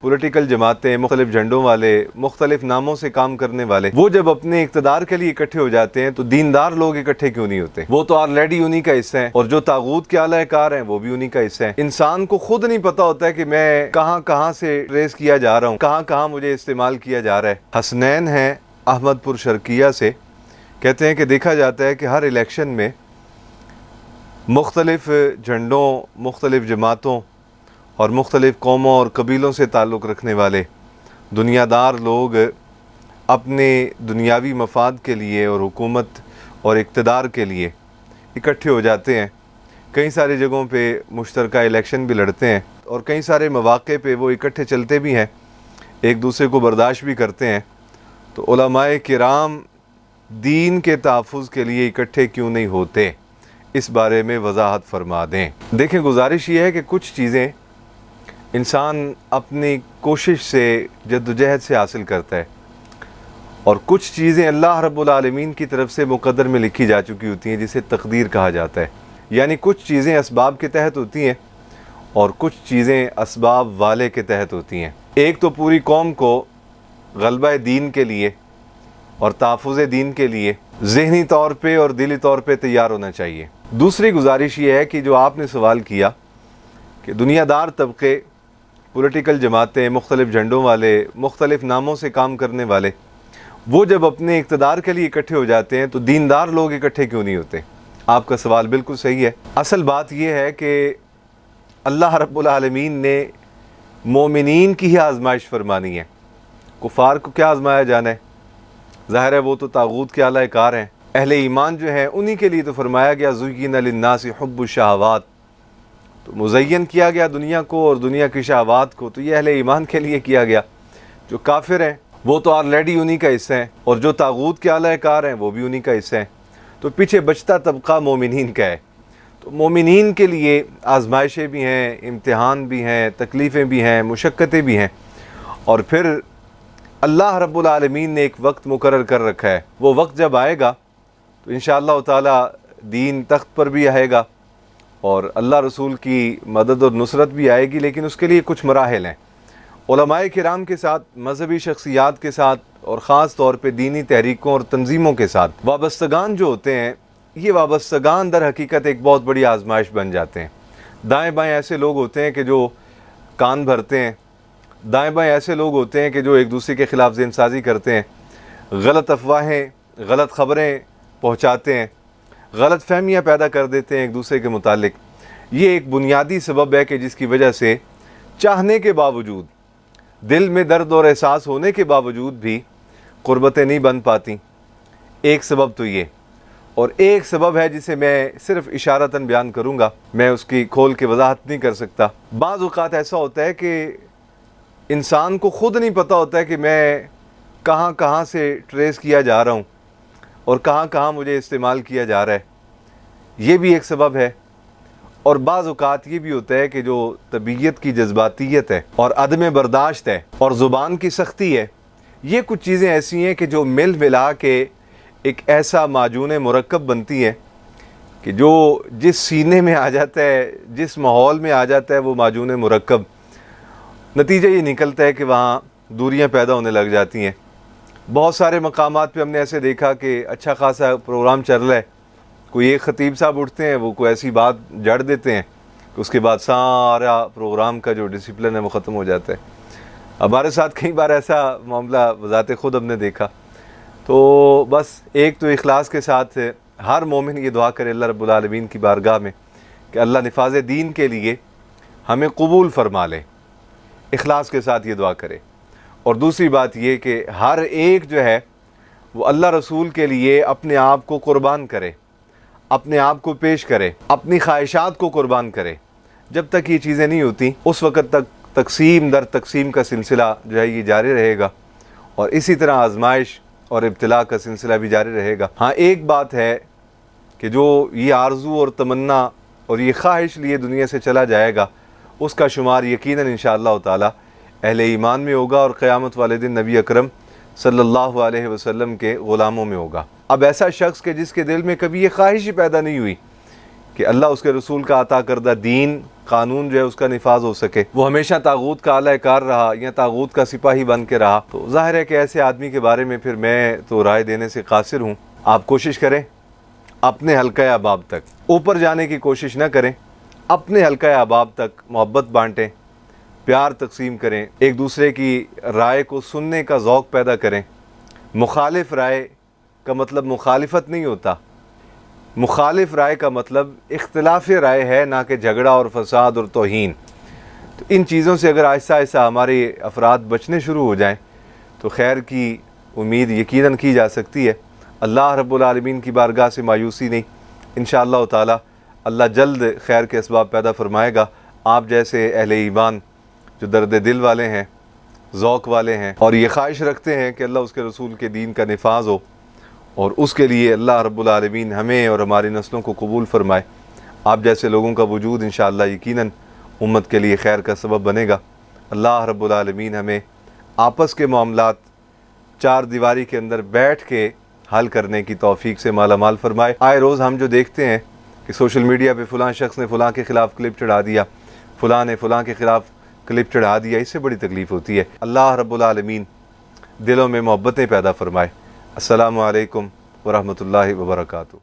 Political जमातें, मुख्तलिफ झंडों वाले, मुख्तलिफ नामों से काम करने वाले, वो जब अपने इक़्तिदार के लिए इकट्ठे हो जाते हैं तो दीनदार लोग इकट्ठे क्यों नहीं होते? वो तो ऑलरेडी उन्हीं का हिस्सा है, और जो तागूत के आला-ए-कार हैं वो भी उन्हीं का हिस्सा है। इंसान को खुद नहीं पता होता है कि मैं कहाँ से ट्रेस किया जा रहा हूँ, कहाँ मुझे इस्तेमाल किया जा रहा है। हसनैन है अहमदपुर शर्किया से, कहते हैं कि देखा जाता है कि हर इलेक्शन में मुख्तलिफ झंडों, मुख्तलिफ जमातों और मुख्तलिफ कौमों और कबीलों से ताल्लुक़ रखने वाले दुनियादार लोग अपने दुनियावी मफाद के लिए और हुकूमत और इक़्तिदार के लिए इकट्ठे हो जाते हैं। कई सारी जगहों पे मुश्तरका इलेक्शन भी लड़ते हैं और कई सारे मौक़े पे वो इकट्ठे चलते भी हैं, एक दूसरे को बर्दाश्त भी करते हैं। तो उलमाए किराम दीन के तहफ़्फ़ुज़ के लिए इकट्ठे क्यों नहीं होते, इस बारे में वजाहत फरमा दें। देखें, गुजारिश ये है कि कुछ चीज़ें इंसान अपनी कोशिश से, जद्दोजहद से हासिल करता है, और कुछ चीज़ें अल्लाह रब्बुल आलमीन की तरफ से मुक़द्दर में लिखी जा चुकी होती हैं, जिसे तकदीर कहा जाता है। यानी कुछ चीज़ें असबाब के तहत होती हैं और कुछ चीज़ें असबाब वाले के तहत होती हैं। एक तो पूरी कौम को ग़लबा दीन के लिए और तहफ़्फ़ुज़ दीन के लिए ज़हनी तौर पे और दिली तौर पे तैयार होना चाहिए। दूसरी गुजारिश ये है कि जो आपने सवाल किया कि दुनियादार तबके, पॉलिटिकल जमातें, मुख्तलिफ झंडों वाले, मुख्तलिफ नामों से काम करने वाले, वो जब अपने इक़्तिदार के लिए इकट्ठे हो जाते हैं तो दीनदार लोग इकट्ठे क्यों नहीं होते? आपका सवाल बिल्कुल सही है। असल बात यह है कि अल्लाह रब्बुल आलमीन ने मोमिनीन की ही आज़माइश फरमानी है। कुफ़ार को क्या आज़माया जाना है? ज़ाहिर है वो तो तागूत के आला-ए-कार हैं। अहले ईमान जो है उन्हीं के लिए तो फरमाया गया ज़ुय्यिना लिन्नासि हुब्बुश शहवात, तो मुज़य्यन किया गया दुनिया को और दुनिया की शहवात को, तो ये अहले ईमान के लिए किया गया। जो काफिर हैं वो तो ऑलरेडी उन्हीं का हिस्सा है, और जो तागूत के आला-ए-कार हैं वो भी उन्हीं का हिस्सा है। तो पीछे बचता तबका मोमिनीन का है। तो मोमिनीन के लिए आजमाइशें भी हैं, इम्तिहान भी हैं, तकलीफ़ें भी हैं, मुशक्क़तें भी हैं, और फिर अल्लाह रब्बुल आलमीन ने एक वक्त मुकर्रर कर रखा है। वो वक्त जब आएगा तो इंशाअल्लाह ताला दीन तख्त पर भी आएगा और अल्लाह रसूल की मदद और नुसरत भी आएगी, लेकिन उसके लिए कुछ मराहिल हैं। उलमाए किराम के साथ, मजहबी शख्सियात के साथ, और ख़ास तौर पे दीनी तहरीकों और तंजीमों के साथ वाबस्तगान जो होते हैं, ये वाबस्तगान दर हकीकत एक बहुत बड़ी आजमाइश बन जाते हैं। दाएँ बाएँ ऐसे लोग होते हैं कि जो कान भरते हैं, दाएँ बाएँ ऐसे लोग होते हैं कि जो एक दूसरे के ख़िलाफ़ ज़हनसाज़ी करते हैं, गलत अफवाहें, गलत ख़बरें पहुँचाते हैं, गलत फहमियाँ पैदा कर देते हैं एक दूसरे के मुतालिक। ये एक बुनियादी सबब है कि जिसकी वजह से चाहने के बावजूद, दिल में दर्द और एहसास होने के बावजूद भी क़ुर्बतें नहीं बन पाती। एक सबब तो ये, और एक सबब है जिसे मैं सिर्फ़ इशारतन बयान करूँगा, मैं उसकी खोल के वजाहत नहीं कर सकता। बाज़ औक़ात ऐसा होता है कि इंसान को ख़ुद नहीं पता होता है कि मैं कहाँ से ट्रेस किया जा रहा हूँ और कहाँ मुझे इस्तेमाल किया जा रहा है। ये भी एक सबब है। और बाज़ औक़ात ये भी होता है कि जो तबीयत की जज्बातियत है और अदम बर्दाश्त है और ज़ुबान की सख्ती है, ये कुछ चीज़ें ऐसी हैं कि जो मिल मिला के एक ऐसा माजून मुरक्कब बनती है कि जो जिस सीने में आ जाता है, जिस माहौल में आ जाता है वो माजून मुरक्कब, नतीजा ये निकलता है कि वहाँ दूरियाँ पैदा होने लग जाती हैं। बहुत सारे मकामात पे हमने ऐसे देखा कि अच्छा खासा प्रोग्राम चल रहा है, कोई एक ख़तीब साहब उठते हैं, वो कोई ऐसी बात जड़ देते हैं कि उसके बाद सारा प्रोग्राम का जो डिसिप्लिन है वो ख़त्म हो जाता है। हमारे साथ कई बार ऐसा मामला बज़ाते ख़ुद हमने देखा। तो बस एक तो इखलास के साथ हर मोमिन ये दुआ करे अल्लाह रब्बुल आलमीन की बारगाह में कि अल्लाह निफाज़ दीन के लिए हमें कबूल फरमा ले, इखलास के साथ ये दुआ करे। और दूसरी बात ये कि हर एक जो है वो अल्लाह रसूल के लिए अपने आप को कुर्बान करे, अपने आप को पेश करे, अपनी ख्वाहिशात को कुर्बान करे। जब तक ये चीज़ें नहीं होती उस वक़्त तक तकसीम दर तकसीम का सिलसिला जो है ये जारी रहेगा, और इसी तरह आजमाइश और इब्तिला का सिलसिला भी जारी रहेगा। हाँ, एक बात है कि जो ये आरज़ू और तमन्ना और ये ख्वाहिश लिए दुनिया से चला जाएगा, उसका शुमार यकीनन इंशाअल्लाह ताला अहले ईमान में होगा और क़यामत वाले दिन नबी अकरम सल्लल्लाहु अलैहि वसल्लम के ग़ुलामों में होगा। अब ऐसा शख्स के जिसके दिल में कभी ये ख्वाहिश ही पैदा नहीं हुई कि अल्लाह उसके रसूल का अता करदा दीन कानून जो है उसका निफाज हो सके। वो हमेशा तागूत का आला कार रहा या तागूत का सिपाही बन के रहा, तो जाहिर है कि ऐसे आदमी के बारे में फिर मैं तो राय देने से कासिर हूँ। आप कोशिश करें अपने हल्का अहबाब तक ऊपर जाने की कोशिश न करें, अपने हल्का अहबाब तक मोहब्बत बांटें, प्यार तकसीम करें, एक दूसरे की राय को सुनने का ज़ौक़ पैदा करें। मुखालिफ राय का मतलब मुखालिफत नहीं होता, मुखालिफ राय का मतलब इख्तिलाफ राय है, ना कि झगड़ा और फसाद और तौहीन। तो इन चीज़ों से अगर आहिस्ता आहिस्ता हमारे अफराद बचने शुरू हो जाएं तो खैर की उम्मीद यकीनन की जा सकती है। अल्लाह रब्बुल आलमीन की बारगाह से मायूसी नहीं, इंशाअल्लाह ताला अल्लाह जल्द खैर के असबाब पैदा फरमाएगा। आप जैसे अहले ईमान जो दर्द दिल वाले हैं, ज़ौक़ वाले हैं और ये ख्वाहिश रखते हैं कि अल्लाह उसके रसूल के दीन का निफाज हो, और उसके लिए अल्लाह रब्बुल आलमीन हमें और हमारी नस्लों को कबूल फरमाए। आप जैसे लोगों का वजूद इंशाअल्लाह यकीनन उम्मत के लिए खैर का सबब बनेगा। अल्लाह रब्बुल आलमीन हमें आपस के मामलात चार दीवारी के अंदर बैठ के हल करने की तौफीक से माला माल फरमाए। आए रोज़ हम जो देखते हैं कि सोशल मीडिया पे फ़लाँ शख्स ने फ़लाँ के ख़िलाफ़ क्लिप चढ़ा दिया, फ़लाँ ने फ़लाँ के ख़िलाफ़ क्लिप चढ़ा दिया, इससे बड़ी तकलीफ़ होती है। अल्लाह रब्बुल आलमीन दिलों में मोहब्बतें पैदा फरमाए। अस्सलामु अलैकुम व रहमतुल्लाहि व बरकातुहू।